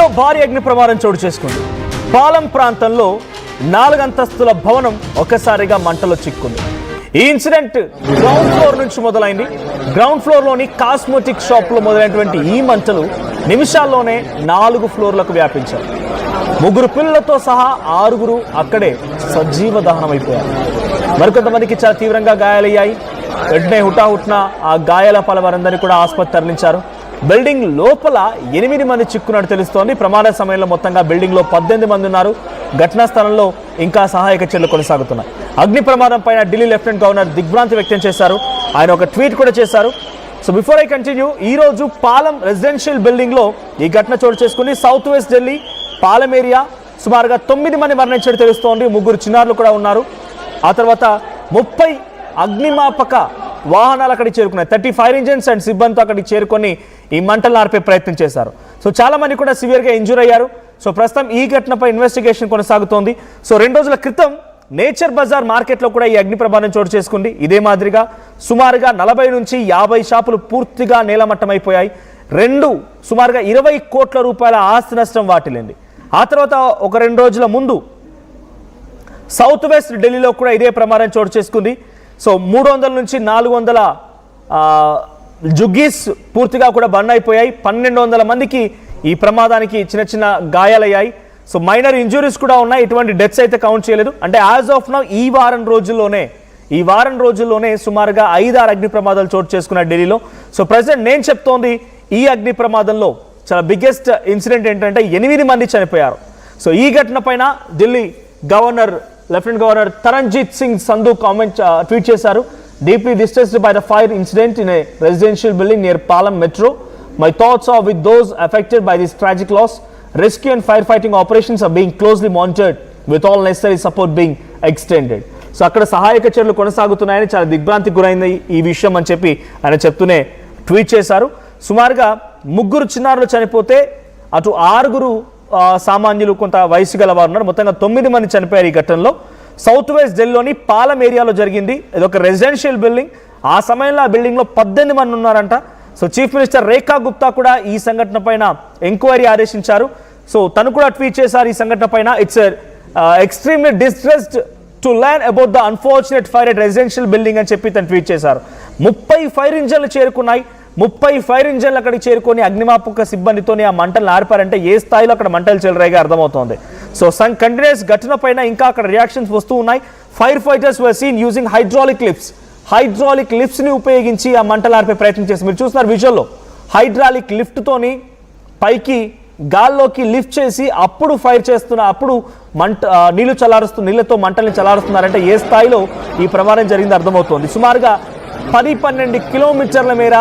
ఢిల్లీలో భారీ అగ్ని ప్రమాదం చోటు చేసుకుంది. పాలం ప్రాంతంలో 4 అంతస్తుల భవనం ఒక్కసారిగా మంటలో చిక్కుంది. ఈ ఇన్సిడెంట్ గ్రౌండ్ ఫ్లోర్ నుంచి మొదలైంది. గ్రౌండ్ ఫ్లోర్లోని కాస్మెటిక్ షాప్లో మొదలైనటువంటి ఈ మంటలు నిమిషాల్లోనే 4 ఫ్లోర్లకు వ్యాపించారు. 3 పిల్లలతో సహా 6 అక్కడే సజీవ దహనమైపోయారు. మరికొంతమందికి చాలా తీవ్రంగా గాయాలయ్యాయి. వెంటనే హుటాహుట్న ఆ గాయాల పాలవారందరినీ కూడా ఆసుపత్రి తరలించారు. బిల్డింగ్ లోపల 8 మంది చిక్కున్నట్టు తెలుస్తోంది. ప్రమాద సమయంలో మొత్తంగా బిల్డింగ్లో 18 మంది ఉన్నారు. ఘటనా స్థలంలో ఇంకా సహాయక చర్యలు కొనసాగుతున్నాయి. అగ్ని ప్రమాదం పైన ఢిల్లీ లెఫ్టినెంట్ గవర్నర్ దిగ్భ్రాంతి వ్యక్తం చేశారు. ఆయన ఒక ట్వీట్ కూడా చేశారు. సో బిఫోర్ ఐ కంటిన్యూ, ఈ రోజు పాలం రెసిడెన్షియల్ బిల్డింగ్లో ఈ ఘటన చోటు చేసుకుని సౌత్ వెస్ట్ ఢిల్లీ పాలం ఏరియా సుమారుగా 9 మంది మరణించినట్టు తెలుస్తోంది. 3 చిన్నారులు కూడా ఉన్నారు. ఆ తర్వాత 30 అగ్నిమాపక వాహనాలు అక్కడికి చేరుకున్నాయి. 30 ఫైర్ ఇంజిన్స్ అండ్ సిబ్బందితో అక్కడికి చేరుకొని ఈ మంటలు ఆర్పే ప్రయత్నం చేశారు. సో చాలా మంది కూడా సివియర్గా ఇంజూర్ అయ్యారు. సో ప్రస్తుతం ఈ ఘటనపై ఇన్వెస్టిగేషన్ కొనసాగుతోంది. సో 2 రోజుల క్రితం నేచర్ బజార్ మార్కెట్లో కూడా ఈ అగ్ని ప్రమాదం చోటు చేసుకుంది. ఇదే మాదిరిగా సుమారుగా 40 నుంచి 50 షాపులు పూర్తిగా నేలమట్టమైపోయాయి. సుమారుగా 20 కోట్ల రూపాయల ఆస్తి నష్టం వాటిల్లింది. ఆ తర్వాత ఒక 2 రోజుల ముందు సౌత్ వెస్ట్ ఢిల్లీలో కూడా ఇదే ప్రమాదం చోటు చేసుకుంది. సో 300 నుంచి 400 జుగ్గీస్ పూర్తిగా కూడా బండ్ అయిపోయాయి. 1200 మందికి ఈ ప్రమాదానికి చిన్న చిన్న గాయాలయ్యాయి. సో మైనర్ ఇంజురీస్ కూడా ఉన్నాయి. ఇటువంటి డెత్స్ అయితే కౌంట్ చేయలేదు. అంటే యాజ్ ఆఫ్ నౌ ఈ వారం రోజుల్లోనే సుమారుగా 5-6 అగ్ని ప్రమాదాలు చోటు చేసుకున్న ఢిల్లీలో. సో ప్రజెంట్ నేను చెప్తోంది ఈ అగ్ని ప్రమాదంలో చాలా బిగ్గెస్ట్ ఇన్సిడెంట్ ఏంటంటే 8 మంది చనిపోయారు. సో ఈ ఘటన పైన Delhi lieutenant governor Taranjit Singh Sandhu tweet చేశారు. Deeply distressed by the fire incident in a residential building near Palam Metro. My thoughts are with those affected by this tragic loss. Rescue and firefighting operations are being closely monitored with all necessary support being extended. So అక్కడ సహాయక చర్యలు కొనసాగుతున్నాయని చాలా దిగ్భ్రాంతికి గురైంది ఈ విషయం అని చెప్పి ఆయన చెప్తూనే ట్వీట్ చేశారు. సుమారుగా 3 చిన్నారులు చనిపోతే అటు 6 సామాన్యులు కొంత వయసు గలవారు ఉన్నారు. మొత్తంగా 9 మంది చనిపోయారు ఈ ఘటనలో. సౌత్ వెస్ట్ ఢిల్లీలోని పాలం ఏరియాలో జరిగింది. ఇదొక రెసిడెన్షియల్ బిల్డింగ్. ఆ సమయంలో ఆ బిల్డింగ్లో 18 మంది ఉన్నారంట. సో చీఫ్ మినిస్టర్ రేఖా గుప్తా కూడా ఈ సంఘటన పైన ఎంక్వైరీ ఆదేశించారు. సో తను కూడా ట్వీట్ చేశారు ఈ సంఘటన పైన. It's extremely distressed to learn about the unfortunate fire at residential building అని చెప్పి తను ట్వీట్ చేశారు. 30 ఫైర్ ఇంజన్లు చేరుకున్నాయి. 30 ఫైర్ ఇంజన్లు అక్కడికి చేరుకొని అగ్నిమాపక సిబ్బందితోని ఆ మంటలు ఆర్పారంటే ఏ స్థాయిలో అక్కడ మంటలు చెలరేగా అర్థమవుతోంది. సో సమ్ కంటిన్యూస్ ఘటన పైన ఇంకా అక్కడ రియాక్షన్స్ వస్తూ ఉన్నాయి. ఫైర్ ఫైటర్స్ వర్ సీన్ యూజింగ్ హైడ్రాలిక్ లిఫ్ట్స్ ని ఉపయోగించి ఆ మంటలు ఆర్పే ప్రయత్నం చేసి మీరు చూస్తున్నారు విజువల్లో. హైడ్రాలిక్ లిఫ్ట్ తోని పైకి గాల్లోకి లిఫ్ట్ చేసి అప్పుడు ఫైర్ చేస్తున్న అప్పుడు నీళ్లతో మంటల్ని చల్లారుస్తున్నారంటే ఏ స్థాయిలో ఈ ప్రమాదం జరిగింది అర్థమవుతోంది. సుమారుగా 10-12 కిలోమీటర్ల మేర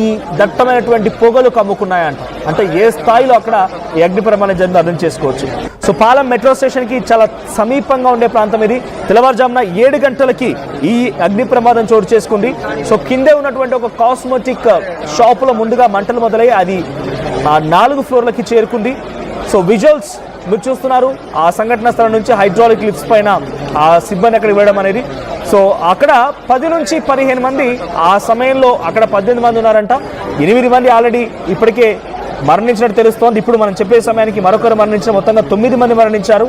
ఈ దట్టమైనటువంటి పొగలు కమ్ముకున్నాయంట. అంటే ఏ స్థాయిలో అక్కడ ఈ అగ్ని ప్రమాదం జరిగిందో అర్థం చేసుకోవచ్చు. సో పాలం మెట్రో స్టేషన్కి చాలా సమీపంగా ఉండే ప్రాంతం ఇది. తెల్లవారుజామున 7 గంటలకి ఈ అగ్ని ప్రమాదం చోటు చేసుకుంది. సో కిందే ఉన్నటువంటి ఒక కాస్మెటిక్ షాపులో ముందుగా మంటలు మొదలయ్యి అది 4 ఫ్లోర్లకి చేరుకుంది. సో విజువల్స్ మీరు చూస్తున్నారు. ఆ సంఘటన స్థలం నుంచి హైడ్రాలిక్ లిఫ్ట్స్ పైన ఆ సిబ్బంది అక్కడికి వెళ్ళడం అనేది. సో అక్కడ 10 నుంచి 15 మంది ఆ సమయంలో అక్కడ 18 మంది ఉన్నారంట. 8 మంది ఆల్రెడీ ఇప్పటికే మరణించినట్టు తెలుస్తోంది. ఇప్పుడు మనం చెప్పే సమయానికి మరొకరు మరణించిన మొత్తంగా 9 మంది మరణించారు.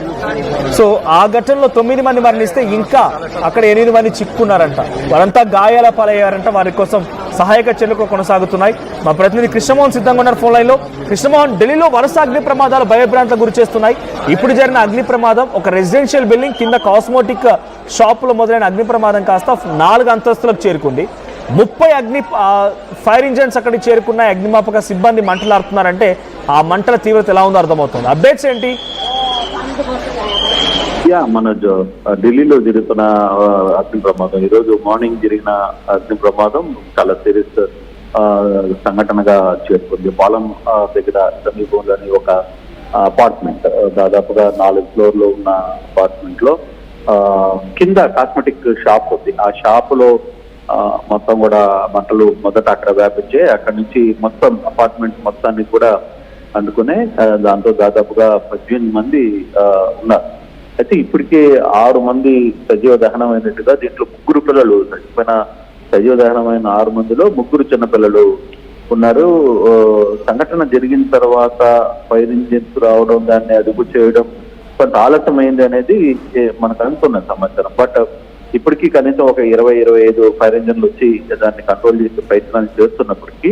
సో ఆ ఘటనలో 9 మంది మరణిస్తే ఇంకా అక్కడ 8 మంది చిక్కున్నారంట. వారంతా గాయాల పాలయ్యారంట. వారి కోసం సహాయక చర్యలు కొనసాగుతున్నాయి. మా ప్రతినిధి కృష్ణమోహన్ సిద్ధంగా ఉన్నారు ఫోన్ లైన్లో. కృష్ణమోహన్, ఢిల్లీలో వరుస అగ్ని ప్రమాదాలు భయభ్రాంతకు గురి చేస్తున్నాయి. ఇప్పుడు జరిగిన అగ్ని ప్రమాదం ఒక రెసిడెన్షియల్ బిల్డింగ్ కింద కాస్మెటిక్ షాపులో మొదలైన అగ్ని ప్రమాదం కాస్త 4 అంతస్తులకు చేరుకుంది. 30 ఫైర్ ఇంజన్స్ అక్కడికి చేరుకున్నాయి. అగ్నిమాపక సిబ్బంది మంటలు ఆడుతున్నారంటే ఆ మంటల తీవ్రత ఎలా ఉందో అర్థమవుతుంది. అప్డేట్స్ ఏంటి? మనోజ్, ఢిల్లీలో జరుగుతున్న అగ్ని ప్రమాదం, ఈరోజు మార్నింగ్ జరిగిన అగ్ని ప్రమాదం చాలా సీరియస్ సంఘటనగా చేరుకుంది. పాలం దగ్గర సమీపంలోని ఒక అపార్ట్మెంట్, దాదాపుగా 4 ఫ్లోర్లు ఉన్న అపార్ట్మెంట్ లో కింద కాస్మెటిక్ షాప్ ఉంది. ఆ షాపులో మొత్తం కూడా మంటలు మొదట అక్కడ వ్యాపించాయి. అక్కడ నుంచి మొత్తం అపార్ట్మెంట్ మొత్తాన్ని కూడా అందుకునే దాంతో దాదాపుగా 18 మంది ఉన్నారు. అయితే ఇప్పటికే 6 మంది సజీవ దహనమైనట్టుగా, దీంట్లో 3 పిల్లలు చనిపోయిన సజీవ దహనమైన 6 మందిలో 3 చిన్నపిల్లలు ఉన్నారు. సంఘటన జరిగిన తర్వాత ఫైర్ ఇంజిన్స్ రావడం, దాన్ని అదుపు చేయడం కొంత ఆలస్యమైంది అనేది మనకు అనుకున్న సమాచారం. బట్ ఇప్పటికీ కనీసం ఒక 20-25 ఫైర్ ఇంజన్లు వచ్చి దాన్ని కంట్రోల్ చేసే ప్రయత్నాలు చేస్తున్నప్పటికీ